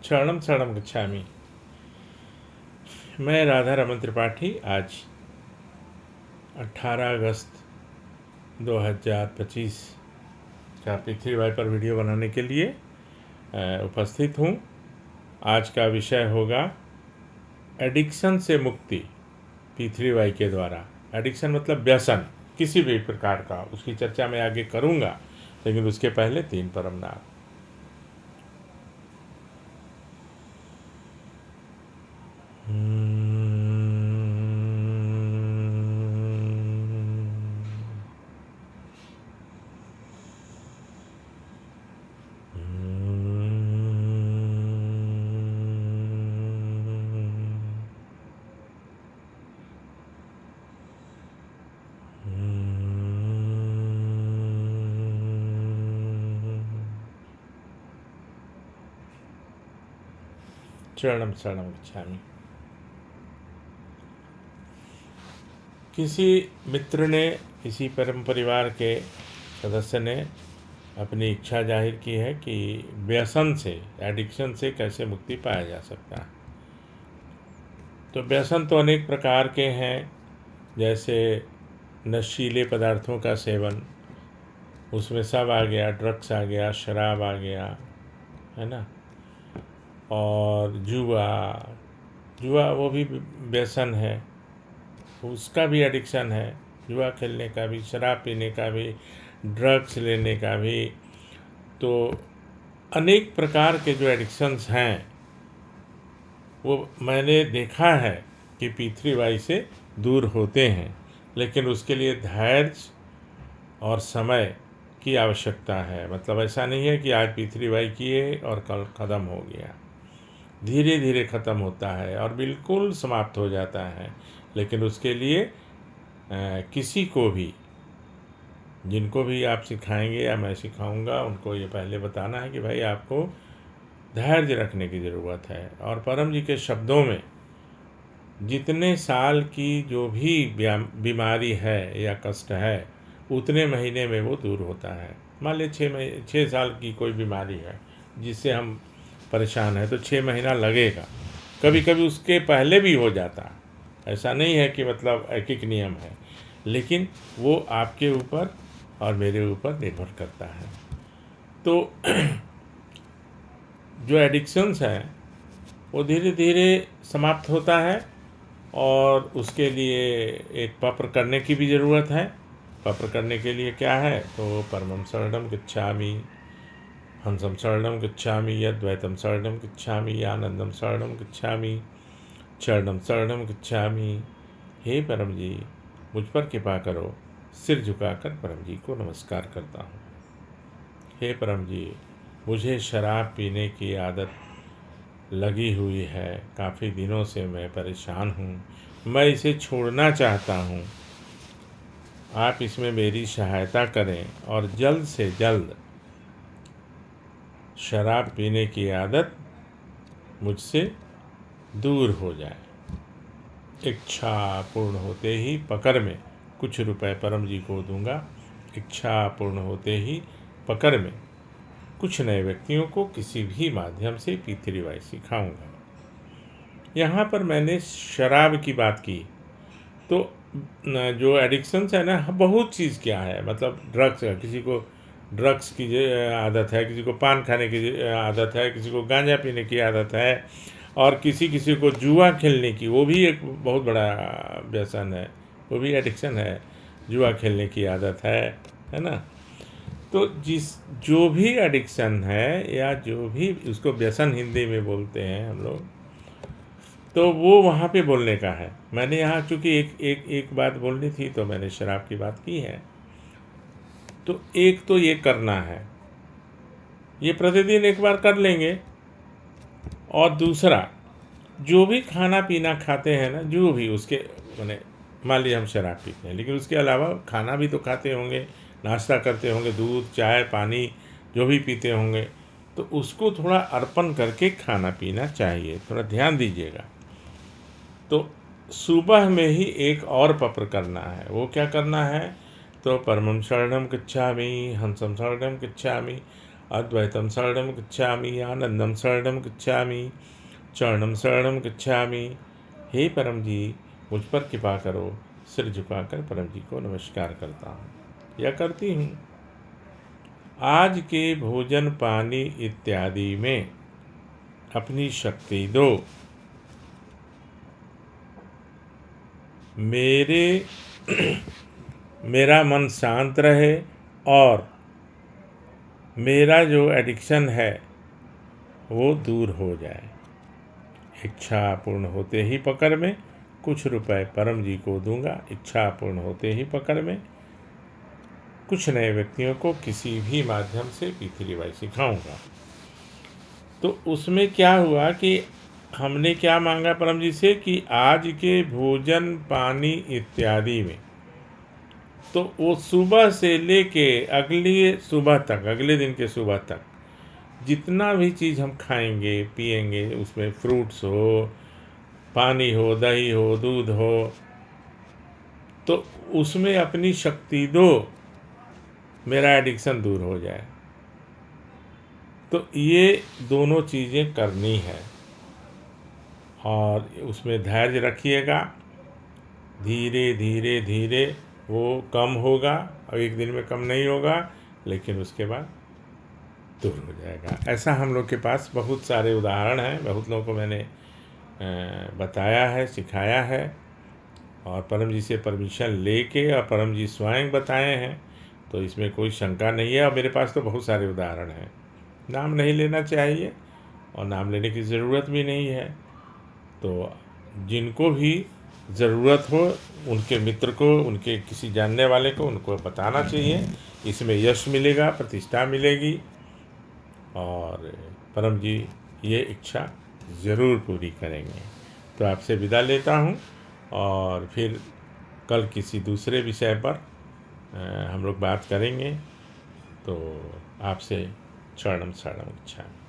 शरणम शरणम गच्छामि। मैं राधा रमन त्रिपाठी आज 18 अगस्त 2025 का पृथ्वी पर वीडियो बनाने के लिए उपस्थित हूँ। आज का विषय होगा एडिक्शन से मुक्ति पृथ्वी के द्वारा। एडिक्शन मतलब व्यसन किसी भी प्रकार का, उसकी चर्चा मैं आगे करूँगा, लेकिन उसके पहले 3 परम नाम। शरणम शरणम गच्छामि। किसी मित्र ने, किसी परम परिवार के सदस्य ने अपनी इच्छा जाहिर की है कि व्यसन से, एडिक्शन से कैसे मुक्ति पाया जा सकता है। तो व्यसन तो अनेक प्रकार के हैं, जैसे नशीले पदार्थों का सेवन, उसमें सब आ गया, ड्रग्स आ गया, शराब आ गया, है ना, और जुआ वो भी व्यसन है, उसका भी एडिक्शन है। जुआ खेलने का भी, शराब पीने का भी, ड्रग्स लेने का भी। तो अनेक प्रकार के जो एडिक्शंस हैं वो मैंने देखा है कि पृथ्वी से दूर होते हैं, लेकिन उसके लिए धैर्य और समय की आवश्यकता है। मतलब ऐसा नहीं है कि आज पृथ्वी किए और कल ख़त्म हो गया, धीरे धीरे ख़त्म होता है और बिल्कुल समाप्त हो जाता है। लेकिन उसके लिए किसी को भी, जिनको भी आप सिखाएंगे या मैं सिखाऊंगा, उनको ये पहले बताना है कि भाई आपको धैर्य रखने की ज़रूरत है। और परम जी के शब्दों में जितने साल की जो भी बीमारी है या कष्ट है, उतने महीने में वो दूर होता है। मान लीजिए 6 साल की कोई बीमारी है जिससे हम परेशान है, तो 6 महीना लगेगा। कभी कभी उसके पहले भी हो जाता, ऐसा नहीं है कि मतलब एक नियम है, लेकिन वो आपके ऊपर और मेरे ऊपर निर्भर करता है। तो जो एडिक्शंस हैं वो धीरे धीरे समाप्त होता है, और उसके लिए एक पत्र करने की भी ज़रूरत है। पत्र करने के लिए क्या है, तो परमं शरणं गच्छामि, हंसं शरणं गच्छामि, अद्वैतं शरणं गच्छामि, आनंदं शरणं गच्छामि, शरणं शरणं गच्छामि। हे परम जी, मुझ पर कृपा करो। सिर झुकाकर परम जी को नमस्कार करता हूँ। हे परम जी, मुझे शराब पीने की आदत लगी हुई है, काफ़ी दिनों से मैं परेशान हूँ, मैं इसे छोड़ना चाहता हूँ। आप इसमें मेरी सहायता करें और जल्द से जल्द शराब पीने की आदत मुझसे दूर हो जाए। इच्छा पूर्ण होते ही पकड़ में कुछ रुपए परम जी को दूंगा। इच्छा पूर्ण होते ही पकड़ में कुछ नए व्यक्तियों को किसी भी माध्यम से पृथ्वी सिखाऊंगा। यहाँ पर मैंने शराब की बात की, तो जो एडिक्शंस है ना, बहुत चीज़ क्या है, मतलब ड्रग्स है, किसी को ड्रग्स की आदत है, किसी को पान खाने की आदत है, किसी को गांजा पीने की आदत है, और किसी किसी को जुआ खेलने की, वो भी एक बहुत बड़ा व्यसन है, वो भी एडिक्शन है। जुआ खेलने की आदत है ना। तो जो भी एडिक्शन है, या जो भी उसको व्यसन हिंदी में बोलते हैं हम लोग, तो वो वहाँ पे बोलने का है। मैंने यहाँ चूँकि एक बात बोलनी थी, तो मैंने शराब की बात की है। तो एक तो ये करना है, ये प्रतिदिन एक बार कर लेंगे। और दूसरा, जो भी खाना पीना खाते हैं ना, जो भी उसके मैंने, मान लीजिए हम शराब पीते हैं, लेकिन उसके अलावा खाना भी तो खाते होंगे, नाश्ता करते होंगे, दूध चाय पानी जो भी पीते होंगे, तो उसको थोड़ा अर्पण करके खाना पीना चाहिए। थोड़ा ध्यान दीजिएगा। तो सुबह में ही एक और पत्र करना है। वो क्या करना है, तो परमं शरणं गच्छामि, हंसं शरणं गच्छामि, अद्वैतम शरणम गच्छामि, आनंदम शरणम गच्छामि, चरणम शरणम गच्छामि। हे परम जी, मुझ पर कृपा करो। सिर झुकाकर परम जी को नमस्कार करता हूँ या करती हूँ। आज के भोजन पानी इत्यादि में अपनी शक्ति दो। मेरा मन शांत रहे और मेरा जो एडिक्शन है वो दूर हो जाए। इच्छा पूर्ण होते ही पकड़ में कुछ रुपए परम जी को दूंगा। इच्छा पूर्ण होते ही पकड़ में कुछ नए व्यक्तियों को किसी भी माध्यम से पी3 सिखाऊंगा। तो उसमें क्या हुआ कि हमने क्या मांगा परम जी से कि आज के भोजन पानी इत्यादि में, तो वो सुबह से लेके अगले दिन के सुबह तक जितना भी चीज़ हम खाएंगे पिएंगे, उसमें फ्रूट्स हो, पानी हो, दही हो, दूध हो, तो उसमें अपनी शक्ति दो, मेरा एडिक्शन दूर हो जाए। तो ये दोनों चीज़ें करनी है और उसमें धैर्य रखिएगा। धीरे धीरे धीरे वो कम होगा और एक दिन में कम नहीं होगा, लेकिन उसके बाद दूर हो जाएगा। ऐसा हम लोग के पास बहुत सारे उदाहरण हैं, बहुत लोगों को मैंने बताया है, सिखाया है और परम जी से परमिशन लेके और परम जी स्वयं बताए हैं, तो इसमें कोई शंका नहीं है। और मेरे पास तो बहुत सारे उदाहरण हैं, नाम नहीं लेना चाहिए और नाम लेने की ज़रूरत भी नहीं है। तो जिनको भी ज़रूरत हो, उनके मित्र को, उनके किसी जानने वाले को, उनको बताना चाहिए। इसमें यश मिलेगा, प्रतिष्ठा मिलेगी और परम जी ये इच्छा ज़रूर पूरी करेंगे। तो आपसे विदा लेता हूँ और फिर कल किसी दूसरे विषय पर हम लोग बात करेंगे। तो आपसे चरणम शरणम गच्छामि।